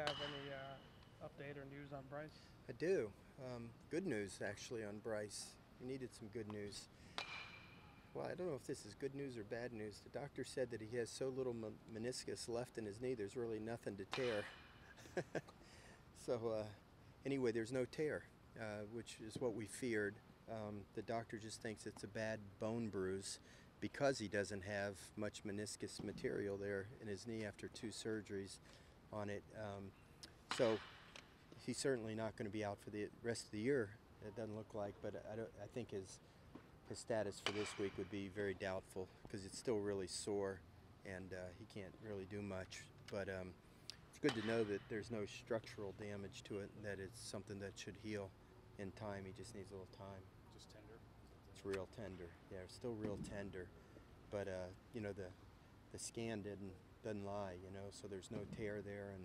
have any update or news on Bryce? I do. Good news, actually, on Bryce. We needed some good news. Well, I don't know if this is good news or bad news. The doctor said that he has so little meniscus left in his knee, there's really nothing to tear. So, anyway, there's no tear, which is what we feared. The doctor just thinks it's a bad bone bruise because he doesn't have much meniscus material there in his knee after 2 surgeries on it. So he's certainly not going to be out for the rest of the year. It doesn't look like, but I think his status for this week would be very doubtful because it's still really sore and he can't really do much. But it's good to know that there's no structural damage to it and that it's something that should heal in time. He just needs a little time. Just tender? It's real tender. Yeah, it's still real tender. But you know, the scan doesn't lie, you know, so there's no tear there, and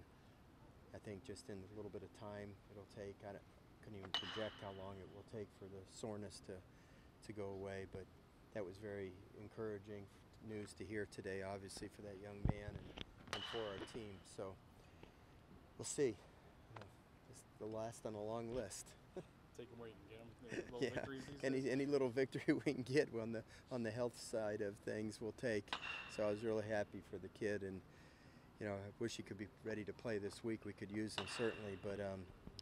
I think just in a little bit of time it'll take. I couldn't even project how long it will take for the soreness to go away, but that was very encouraging news to hear today, obviously, for that young man and for our team. So we'll see. It's the last on a long list. Take them where you can get them. Little Yeah, victories these days. any little victory we can get on the health side of things, we'll take. So I was really happy for the kid, and you know, I wish he could be ready to play this week. We could use him certainly, but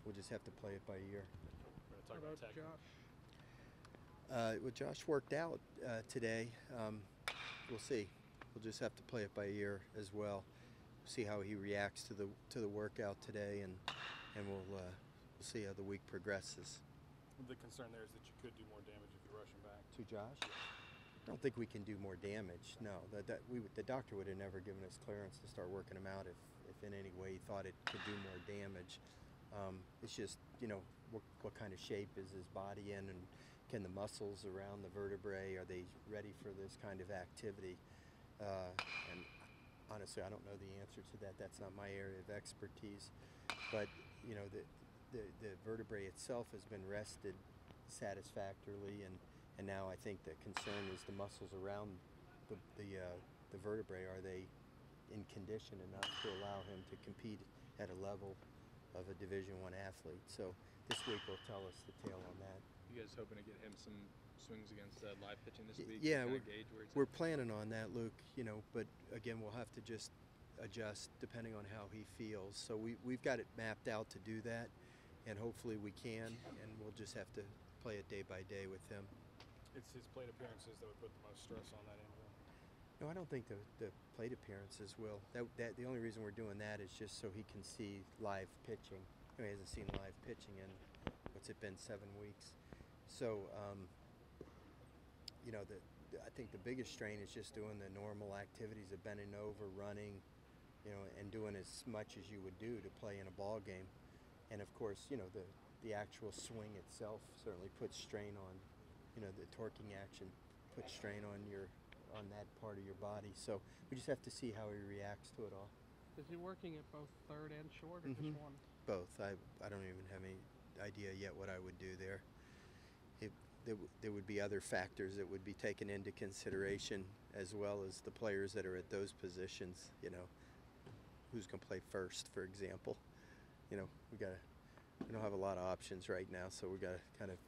we'll just have to play it by ear. We're going to talk What about about tackling. Josh? Well, Josh worked out today. We'll see. We'll just have to play it by ear as well. See how he reacts to the workout today, and we'll see how the week progresses. The concern there is that you could do more damage if you rush him back. To Josh, I don't think we can do more damage. No, the doctor would have never given us clearance to start working him out if in any way he thought it could do more damage. It's just, you know, what kind of shape is his body in, and can the muscles around the vertebrae, are they ready for this kind of activity? And honestly, I don't know the answer to that. That's not my area of expertise. But you know, the vertebrae itself has been rested satisfactorily, and now I think the concern is the muscles around the vertebrae. Are they in condition enough to allow him to compete at a level of a Division I athlete? So this week will tell us the tale on that. You guys hoping to get him some swings against live pitching this week? Yeah, to gauge where he's we're at? planning on that, Luke. You know, but again, we'll have to just adjust depending on how he feels. So we've got it mapped out to do that, and hopefully we can, and we'll just have to play it day by day with him. It's his plate appearances that would put the most stress on that injury. No, I don't think the plate appearances will. That the only reason we're doing that is just so he can see live pitching. You know, he hasn't seen live pitching in, what's it been, 7 weeks. So, you know, I think the biggest strain is just doing the normal activities of bending over, running, you know, and doing as much as you would do to play in a ball game. And of course, you know, the actual swing itself certainly puts strain on, you know, the torquing action puts strain on that part of your body. So we just have to see how he reacts to it all. Is he working at both third and short, or Mhm. just one? Both. I don't even have any idea yet what I would do there. There would be other factors that would be taken into consideration, as well as the players that are at those positions. You know, who's going to play first, for example. You know, we don't have a lot of options right now, so we got to kind of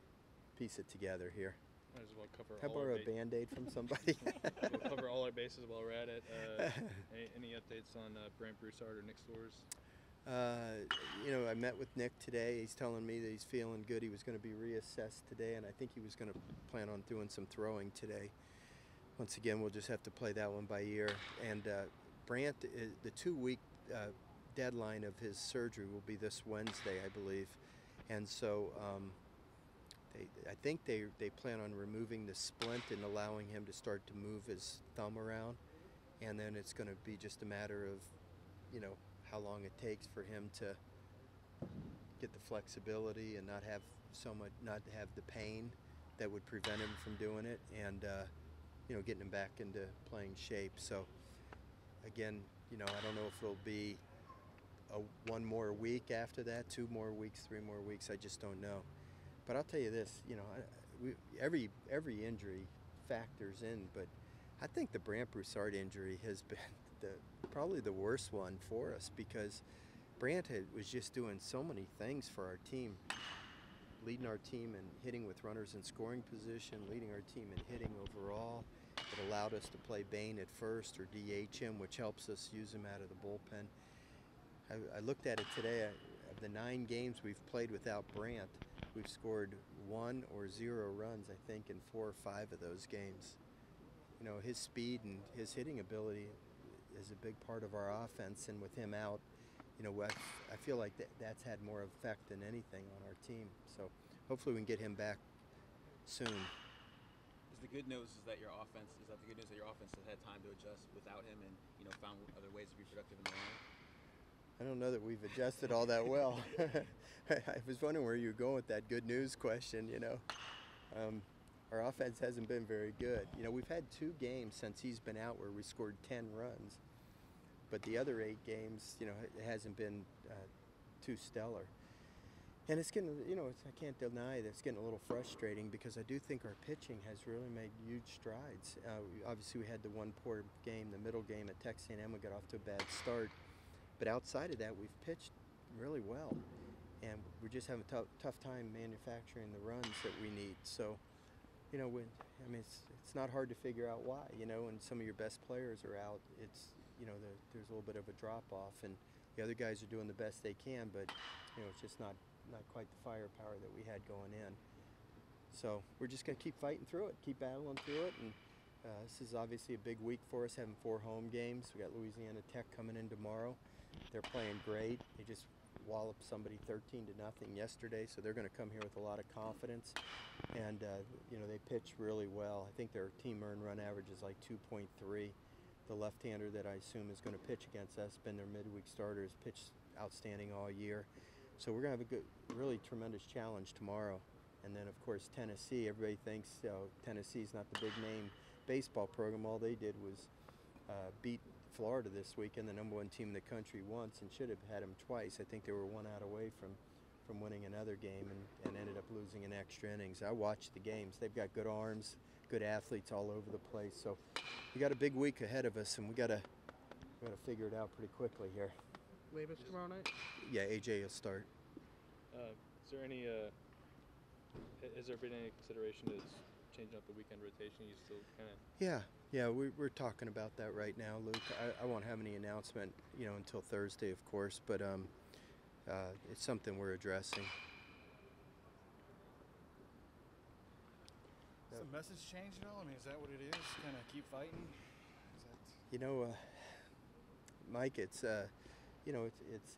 piece it together here. Might as well cover Can I all our borrow a Band-Aid from somebody? We'll cover all our bases while we're at it. Any updates on Brant Broussard or Nick Storrs? You know, I met with Nick today. He's telling me that he's feeling good. He was going to be reassessed today, and I think he was going to plan on doing some throwing today. Once again, we'll just have to play that one by ear. And Brant, the 2-week deadline of his surgery will be this Wednesday, I believe. And so I think they plan on removing the splint and allowing him to start to move his thumb around. And then it's going to be just a matter of, you know, how long it takes for him to get the flexibility and not have the pain that would prevent him from doing it, and you know, getting him back into playing shape. So again, you know, I don't know if it'll be one more week after that, 2 more weeks, 3 more weeks. I just don't know. But I'll tell you this, you know, every injury factors in, but I think the Brant Broussard injury has been probably the worst one for us, because Brant was just doing so many things for our team, leading our team in hitting with runners in scoring position, leading our team in hitting overall. It allowed us to play Bain at first or DH him, which helps us use him out of the bullpen. I looked at it today. Of the 9 games we've played without Brant, we've scored 1 or 0 runs, I think, in 4 or 5 of those games. You know, his speed and his hitting ability is a big part of our offense, and with him out, you know, I feel like that's had more effect than anything on our team. So hopefully we can get him back soon. Is the good news is that your offense has had time to adjust without him and, you know, found other ways to be productive in the lineup? I don't know that we've adjusted all that well. I was wondering where you were going with that good news question, you know. Our offense hasn't been very good. You know, we've had 2 games since he's been out where we scored 10 runs. But the other 8 games, you know, it hasn't been too stellar. And it's getting, you know, I can't deny that it's getting a little frustrating because I do think our pitching has really made huge strides. Obviously, we had the one poor game, the middle game at Texas A&M. We got off to a bad start. But outside of that, we've pitched really well. And we're just having a tough time manufacturing the runs that we need. So, you know, it's not hard to figure out why. You know, when some of your best players are out, you know, there's a little bit of a drop-off. And the other guys are doing the best they can, but, you know, it's just not quite the firepower that we had going in. So we're just going to keep fighting through it, keep battling through it. And this is obviously a big week for us, having 4 home games. We got Louisiana Tech coming in tomorrow. They're playing great. They just walloped somebody 13-0 yesterday, so they're going to come here with a lot of confidence. And, you know, they pitch really well. I think their team earned run average is like 2.3. The left-hander that I assume is going to pitch against us, been their midweek starter, has pitched outstanding all year. So we're going to have a good, really tremendous challenge tomorrow. And then, of course, Tennessee. Everybody thinks Tennessee's not the big-name baseball program. All they did was beat Florida this weekend, the #1 team in the country, once, and should have had them twice. I think they were 1 out away from winning another game and ended up losing in extra innings. I watched the games. They've got good arms, good athletes all over the place. So we got a big week ahead of us, and we got to figure it out pretty quickly here. Leave us tomorrow night? Yeah, AJ will start. Is there any? Has there been any consideration to changing up the weekend rotation? You still kind of? Yeah, we're talking about that right now, Luke. I won't have any announcement, you know, until Thursday, of course, but it's something we're addressing. Has the message changed at all? I mean, is that what it is? Kind of keep fighting? You know, Mike, it's you know, it's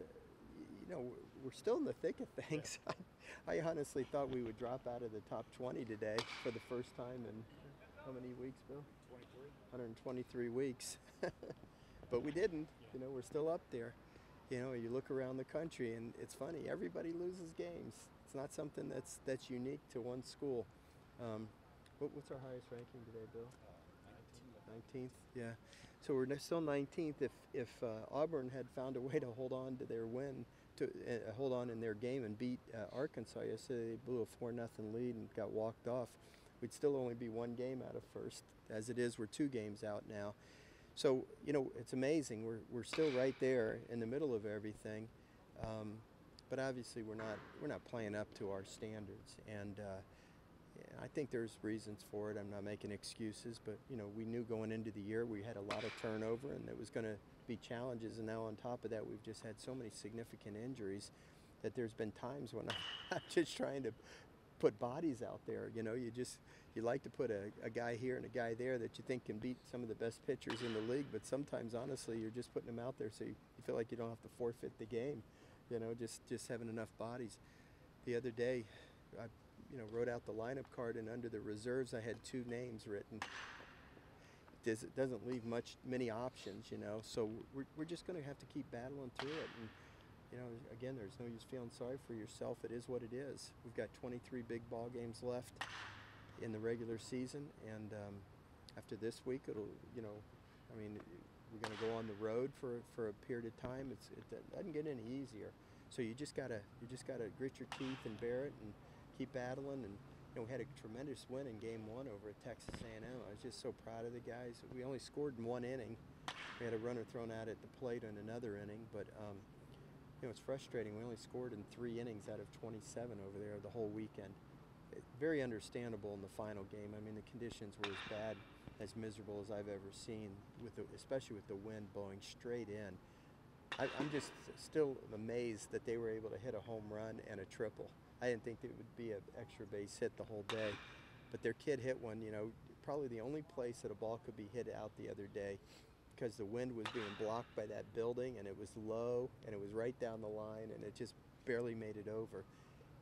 you know, we're still in the thick of things. Yeah. I honestly thought we would drop out of the top 20 today for the first time in how many weeks, Bill? 123 weeks. But we didn't. Yeah. You know, we're still up there. You know, you look around the country, and it's funny. Everybody loses games. It's not something that's unique to one school. What's our highest ranking today, Bill? 19th. Yeah. So we're still 19th. If Auburn had found a way to hold on to their win, to hold on in their game and beat Arkansas yesterday, they blew a 4-0 lead and got walked off. We'd still only be 1 game out of first. As it is, we're 2 games out now. So, you know, it's amazing. We're still right there in the middle of everything, but obviously we're not playing up to our standards. And I think there's reasons for it. I'm not making excuses, but you know, we knew going into the year we had a lot of turnover, and there was going to be challenges. And now on top of that, we've just had so many significant injuries that there's been times when I'm just trying to put bodies out there. You know, you like to put a guy here and a guy there that you think can beat some of the best pitchers in the league, but sometimes, honestly, you're just putting them out there so you feel like you don't have to forfeit the game. You know, just having enough bodies. The other day, I wrote out the lineup card, and under the reserves, I had 2 names written. It doesn't leave many options, you know. So we're just going to have to keep battling through it. And you know, again, there's no use feeling sorry for yourself. It is what it is. We've got 23 big ball games left in the regular season, and after this week, it'll, you know, I mean, we're going to go on the road for a period of time. It doesn't get any easier. So you just gotta grit your teeth and bear it and keep battling. And you know, we had a tremendous win in Game 1 over at Texas A&M. I was just so proud of the guys. We only scored in 1 inning. We had a runner thrown out at the plate in another inning, but it's frustrating. We only scored in 3 innings out of 27 over there the whole weekend. Very understandable in the final game. I mean, the conditions were as bad, as miserable as I've ever seen, especially with the wind blowing straight in. I'm just still amazed that they were able to hit a home run and a triple. I didn't think it would be an extra base hit the whole day, but their kid hit one, probably the only place that a ball could be hit out the other day, because the wind was being blocked by that building, and it was low, and it was right down the line, and it just barely made it over.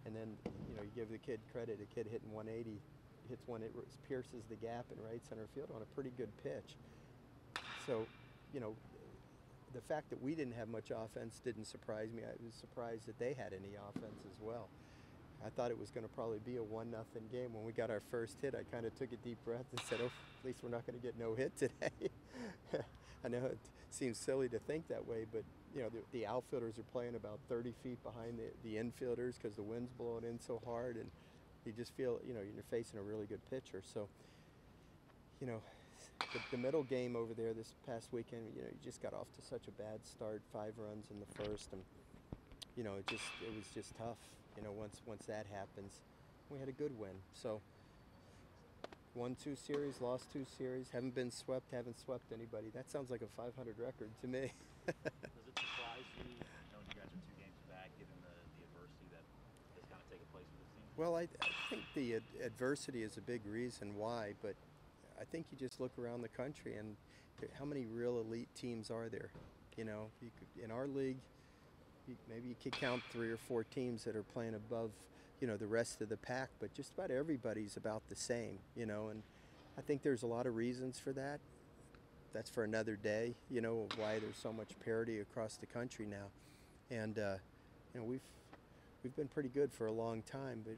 And then, you give the kid credit. A kid hitting 180, hits one, it pierces the gap in right center field on a pretty good pitch. So, the fact that we didn't have much offense didn't surprise me. I was surprised that they had any offense as well. I thought it was going to probably be a 1-0 game. When we got our first hit, I kind of took a deep breath and said, oh, at least we're not going to get no hit today. I know it seems silly to think that way, but the outfielders are playing about 30 feet behind the infielders because the wind's blowing in so hard, and you just feel, you're facing a really good pitcher. So, the middle game over there this past weekend, you just got off to such a bad start, 5 runs in the first, and it was just tough. Once that happens, we had a good win. So, won 2 series, lost 2 series, haven't been swept, haven't swept anybody. That sounds like a 500 record to me. Does it surprise you, knowing you guys are 2 games back, given the adversity that has kind of taken place with this team? Well, I think the adversity is a big reason why, but I think you just look around the country and how many real elite teams are there? In our league, maybe you could count 3 or 4 teams that are playing above, the rest of the pack, but just about everybody's about the same, and I think there's a lot of reasons for that. That's for another day, why there's so much parity across the country now. And, we've been pretty good for a long time, but,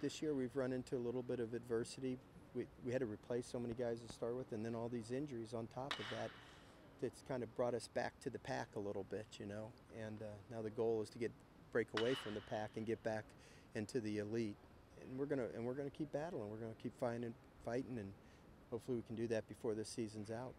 this year we've run into a little bit of adversity. We had to replace so many guys to start with, and then all these injuries on top of that. That's kind of brought us back to the pack a little bit, and now the goal is to break away from the pack and get back into the elite, and we're gonna keep battling. We're gonna keep fighting, and hopefully we can do that before this season's out.